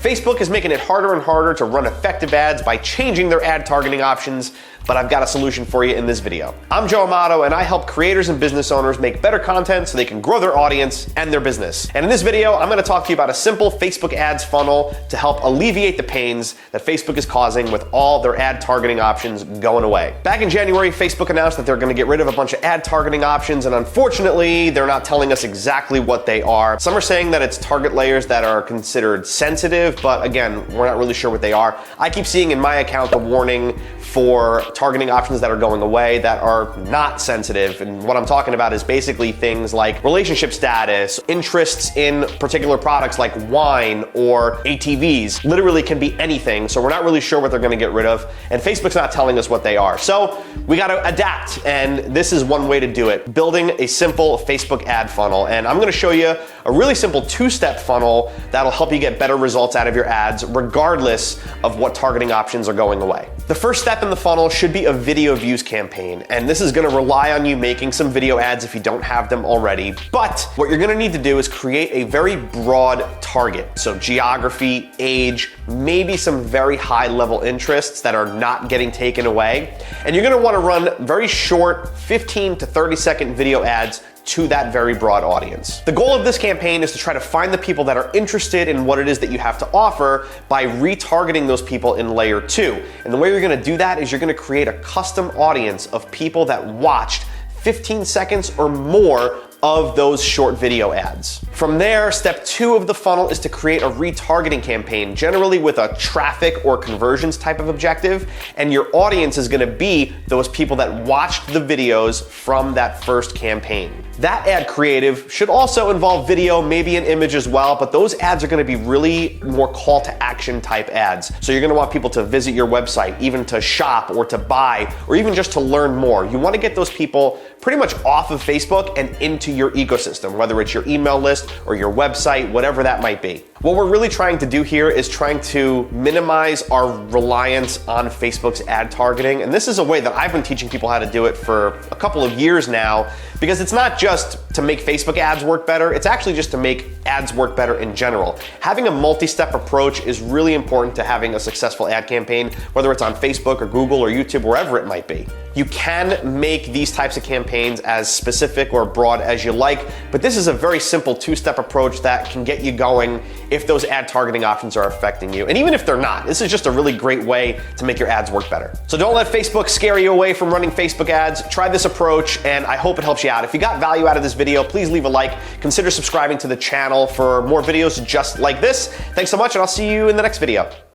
Facebook is making it harder and harder to run effective ads by changing their ad targeting options, but I've got a solution for you in this video. I'm Joe Amato, and I help creators and business owners make better content so they can grow their audience and their business. And in this video, I'm gonna talk to you about a simple Facebook ads funnel to help alleviate the pains that Facebook is causing with all their ad targeting options going away. Back in January, Facebook announced that they're gonna get rid of a bunch of ad targeting options, and unfortunately, they're not telling us exactly what they are. Some are saying that it's target layers that are considered sensitive, but again, we're not really sure what they are. I keep seeing in my account the warning for targeting options that are going away that are not sensitive. And what I'm talking about is basically things like relationship status, interests in particular products like wine or ATVs. Literally can be anything. So we're not really sure what they're gonna get rid of. And Facebook's not telling us what they are. So we gotta adapt. And this is one way to do it. Building a simple Facebook ad funnel. And I'm gonna show you a really simple two-step funnel that'll help you get better results out of your ads regardless of what targeting options are going away. The first step in the funnel should be a video views campaign, and this is gonna rely on you making some video ads if you don't have them already. But what you're gonna need to do is create a very broad target. So geography, age, maybe some very high level interests that are not getting taken away. And you're gonna wanna run very short 15 to 30-second video ads to that very broad audience. The goal of this campaign is to try to find the people that are interested in what it is that you have to offer by retargeting those people in layer 2. And the way you're gonna do that is you're gonna create a custom audience of people that watched 15 seconds or more of those short video ads. From there, step 2 of the funnel is to create a retargeting campaign, generally with a traffic or conversions type of objective, and your audience is gonna be those people that watched the videos from that first campaign. That ad creative should also involve video, maybe an image as well, but those ads are gonna be really more call to action type ads. So you're gonna want people to visit your website, even to shop or to buy, or even just to learn more. You wanna get those people pretty much off of Facebook and into your ecosystem, whether it's your email list or your website, whatever that might be. What we're really trying to do here is trying to minimize our reliance on Facebook's ad targeting. And this is a way that I've been teaching people how to do it for a couple of years now, because it's not just to make Facebook ads work better, it's actually just to make ads work better in general. Having a multi-step approach is really important to having a successful ad campaign, whether it's on Facebook or Google or YouTube, wherever it might be. You can make these types of campaigns as specific or broad as you like, but this is a very simple two-step approach that can get you going if those ad targeting options are affecting you. And even if they're not, this is just a really great way to make your ads work better. So don't let Facebook scare you away from running Facebook ads. Try this approach, and I hope it helps you out. If you got value out of this video, please leave a like. Consider subscribing to the channel for more videos just like this. Thanks so much, and I'll see you in the next video.